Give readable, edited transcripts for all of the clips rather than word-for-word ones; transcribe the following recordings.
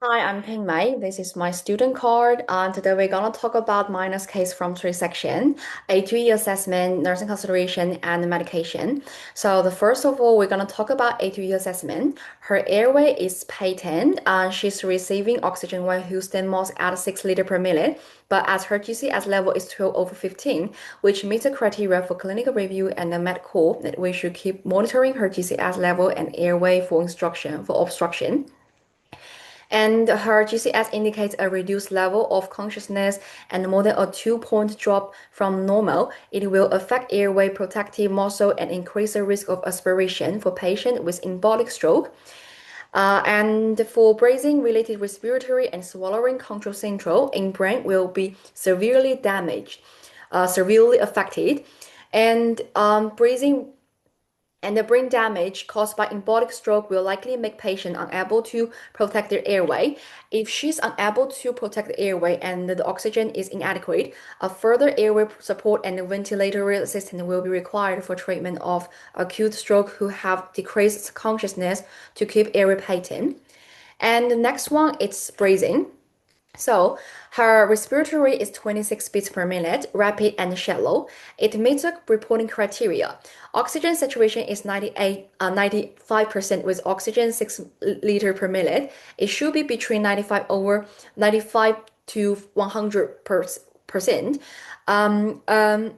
Hi, I'm Pingmei. This is my student card, and today we're gonna talk about minus case from three section, A2E assessment, nursing consideration, and medication. So the first of all, we're gonna talk about A2E assessment. Her airway is patent, and she's receiving oxygen while Houston Moss at 6 liter per minute, but as her GCS level is 12 over 15, which meets the criteria for clinical review and the med call that we should keep monitoring her GCS level and airway for obstruction. And her GCS indicates a reduced level of consciousness and more than a 2-point drop from normal. It will affect airway protective muscle and increase the risk of aspiration for patients with embolic stroke. And for breathing-related respiratory and swallowing control syndrome in brain will be severely damaged, severely affected. And breathing and the brain damage caused by embolic stroke will likely make patient unable to protect their airway. If she's unable to protect the airway and the oxygen is inadequate, a further airway support and ventilatory assistance will be required for treatment of acute stroke who have decreased consciousness to keep airway patent. And the next one, it's breathing. So her respiratory is 26 beats per minute, rapid and shallow. It meets the reporting criteria. Oxygen saturation is 95% with oxygen 6 liter per minute. It should be between 95 to 100%. Um, um,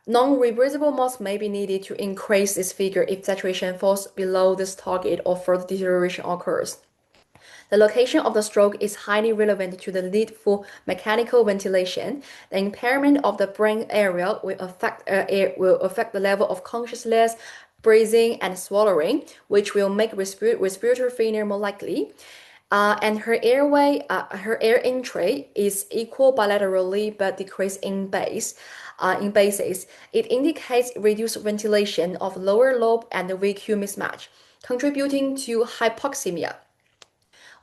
Non-reversible mods may be needed to increase this figure if saturation falls below this target or further deterioration occurs. The location of the stroke is highly relevant to the need for mechanical ventilation. The impairment of the brain area will affect the level of consciousness, breathing, and swallowing, which will make respiratory failure more likely. And her air entry is equal bilaterally but decreased in base. In bases, it indicates reduced ventilation of lower lobe and VQ mismatch, contributing to hypoxemia.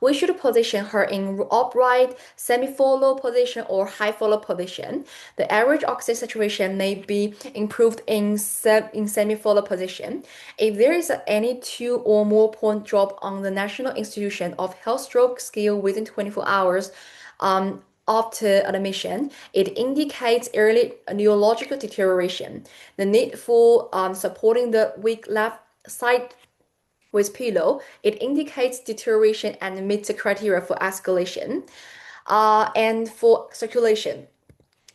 We should position her in upright, semi-follow position or high follow position. The average oxygen saturation may be improved in semi-follow position. If there is any 2 or more point drop on the National Institution of Health stroke scale within 24 hours, after admission, it indicates early neurological deterioration. The need for supporting the weak left side with pillow, it indicates deterioration and meets the criteria for escalation. And for circulation,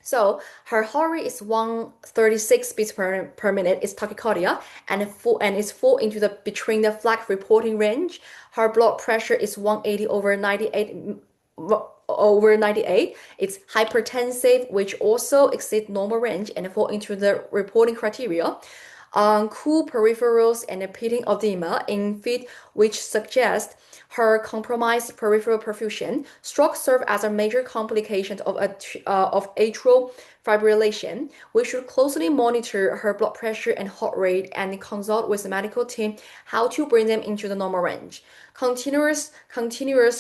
so her heart rate is 136 beats per minute. It's tachycardia and it's fall into the between the flag reporting range. Her blood pressure is 180 over 98. It's hypertensive, which also exceeds normal range and fall into the reporting criteria. Cool peripherals and a pitting edema in feet, which suggests her compromised peripheral perfusion. Stroke serve as a major complication of atrial fibrillation. We should closely monitor her blood pressure and heart rate and consult with the medical team how to bring them into the normal range. Continuous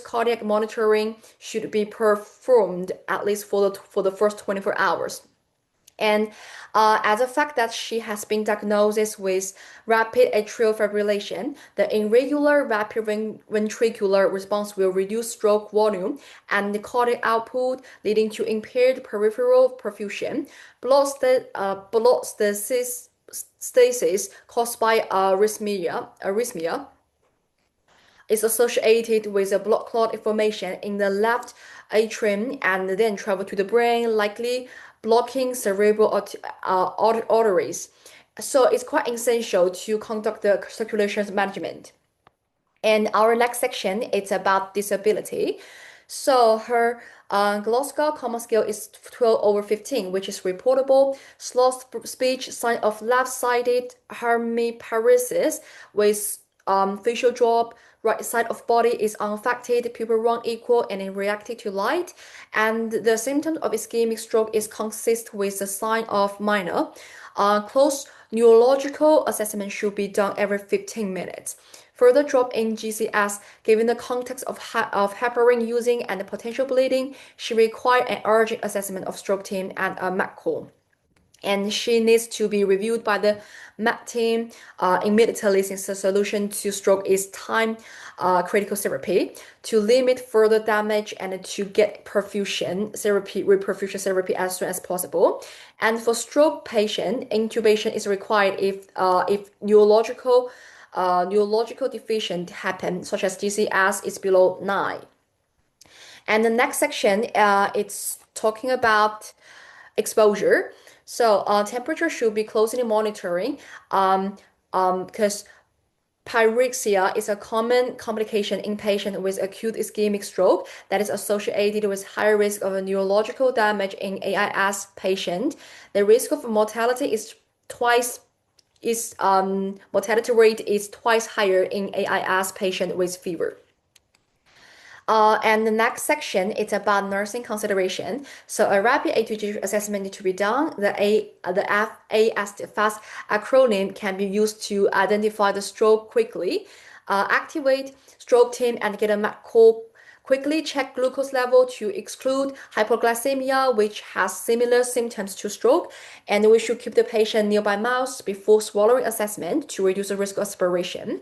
cardiac monitoring should be performed at least for the first 24 hours. And as a fact that she has been diagnosed with rapid atrial fibrillation, the irregular rapid ventricular response will reduce stroke volume and the cardiac output, leading to impaired peripheral perfusion. Blood stasis caused by arrhythmia is associated with a blood clot formation in the left atrium and then travel to the brain, likely blocking cerebral arteries. So it's quite essential to conduct the circulation management. And our next section is about disability. So her Glasgow Common Scale is 12 over 15, which is reportable. Slow speech, sign of left-sided hemiparesis with facial drop. Right side of body is unaffected, pupil round equal and reacted to light. And the symptom of ischemic stroke is consist with the sign of minor. Close neurological assessment should be done every 15 minutes. Further drop in GCS, given the context of heparin using and the potential bleeding, should require an urgent assessment of stroke team and a MAC call. and she needs to be reviewed by the med team immediately, since the solution to stroke is time critical therapy to limit further damage and to get perfusion therapy, reperfusion therapy as soon as possible. And for stroke patient, intubation is required if neurological deficient happen, such as GCS is below 9. And the next section, it's talking about exposure. So temperature should be closely monitoring because pyrexia is a common complication in patients with acute ischemic stroke that is associated with higher risk of a neurological damage in AIS patient. The risk of mortality mortality rate is twice higher in AIS patient with fever. And the next section, it's about nursing consideration. So a rapid A to G assessment need to be done. The FAST acronym can be used to identify the stroke quickly, activate stroke team and get a med call quickly, check glucose level to exclude hypoglycemia, which has similar symptoms to stroke, and we should keep the patient nearby mouth before swallowing assessment to reduce the risk of aspiration.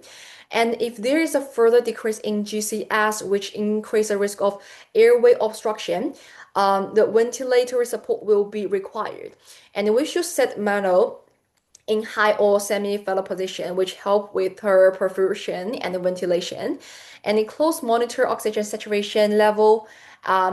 And if there is a further decrease in GCS, which increase the risk of airway obstruction, the ventilatory support will be required. And we should set Mano in high or semi-fetal position, which help with her perfusion and ventilation. And in close monitor oxygen saturation level,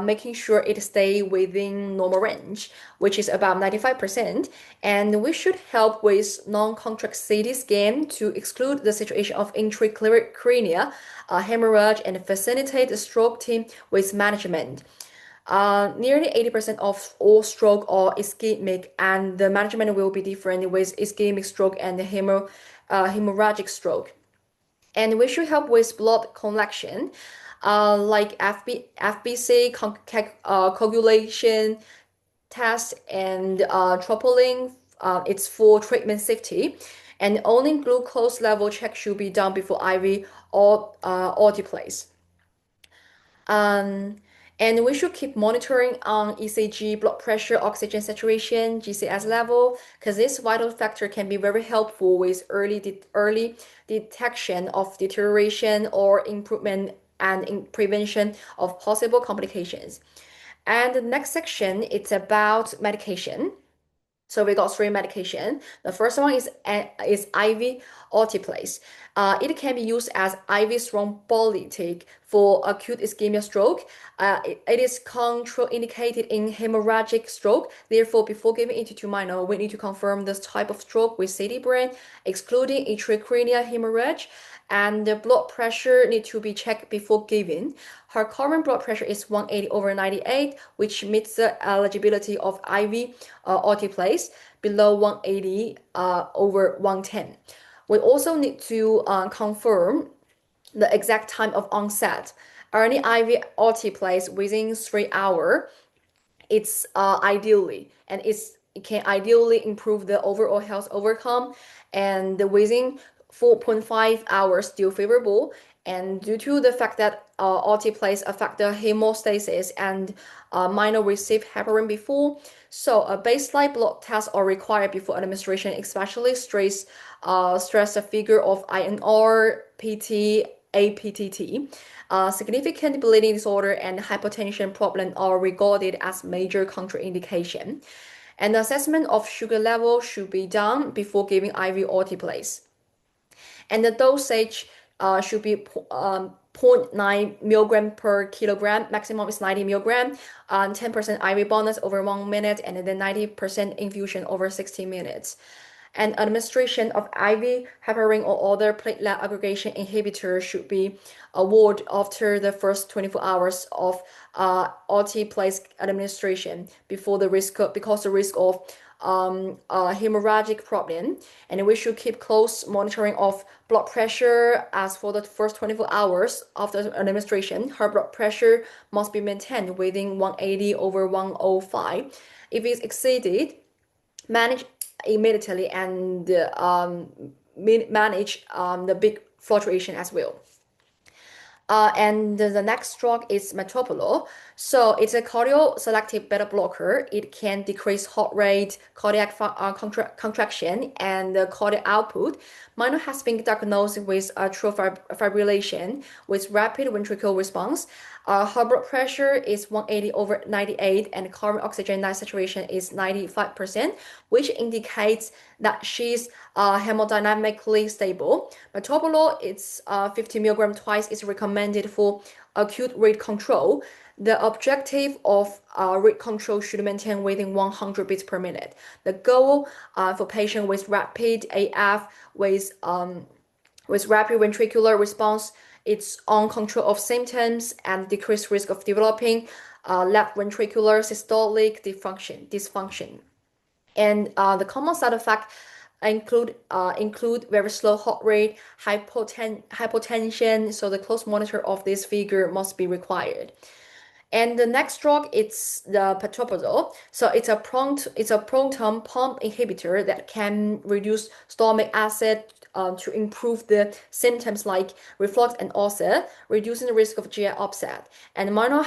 making sure it stay within normal range, which is about 95%. And we should help with non-contract CT scan to exclude the situation of intracranial hemorrhage and facilitate the stroke team with management. Nearly 80% of all stroke are ischemic, and the management will be different with ischemic stroke and hemorrhagic stroke. And we should help with blood collection, like FBC coagulation test and troponin. It's for treatment safety, and only glucose level check should be done before IV or place. Um, and we should keep monitoring on ECG, blood pressure, oxygen saturation, GCS level, because this vital factor can be very helpful with early detection of deterioration or improvement and in prevention of possible complications. And the next section, it's about medication. So we got three medication. The first one is IV alteplase. It can be used as IV thrombolytic for acute ischemia stroke. It is contraindicated in hemorrhagic stroke. Therefore, before giving it to minor, we need to confirm this type of stroke with CT brain, excluding intracranial hemorrhage, and the blood pressure need to be checked before giving. Her current blood pressure is 180/98, which meets the eligibility of IV alteplase, below 180/110. We also need to confirm the exact time of onset. Any IV alteplase within 3 hours, it's it can ideally improve the overall health outcome, and within 4.5 hours still favorable. And due to the fact that alteplase affect the hemostasis and minor receive heparin before, so a baseline blood test are required before administration, especially stress the figure of INR, PT, APTT. Significant bleeding disorder and hypertension problem are regarded as major contraindication. And assessment of sugar level should be done before giving IV alteplase. And the dosage should be 0.9 milligram per kilogram. Maximum is 90 milligram. 10% IV bonus over 1 minute, and then 90% infusion over 60 minutes. And administration of IV heparin or other platelet aggregation inhibitor should be avoided after the first 24 hours of alteplase administration because the risk of hemorrhagic problem. And we should keep close monitoring of blood pressure. As for the first 24 hours after administration, her blood pressure must be maintained within 180/105. If it's exceeded, manage immediately and manage the big fluctuation as well. And the next drug is metoprolol. So it's a cardioselective beta blocker. It can decrease heart rate, cardiac contraction, and the cardiac output. Minor has been diagnosed with atrial fibrillation with rapid ventricular response. Her blood pressure is 180 over 98, and current oxygen saturation is 95%, which indicates that she's hemodynamically stable. Metoprolol, it's 50 milligram twice, is recommended for acute rate control. The objective of rate control should maintain within 100 beats per minute. The goal for patients with rapid AF with rapid ventricular response, it's on control of symptoms and decreased risk of developing left ventricular systolic dysfunction. And the common side effects include very slow heart rate, hypotension. So the close monitor of this figure must be required. And the next drug it's the pantoprazole. So it's a proton pump inhibitor that can reduce stomach acid to improve the symptoms like reflux and ulcer, reducing the risk of GI upset. And Mano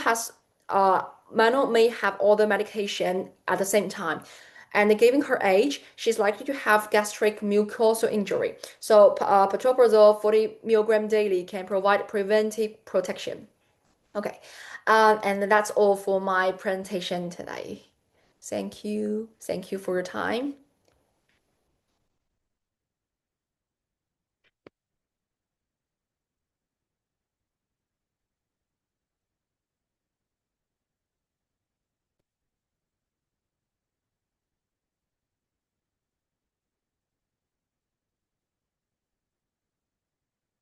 may have all the medication at the same time. And given her age, she's likely to have gastric mucosal injury. So, pantoprazole 40 milligram daily can provide preventive protection. Okay, and that's all for my presentation today. Thank you. Thank you for your time.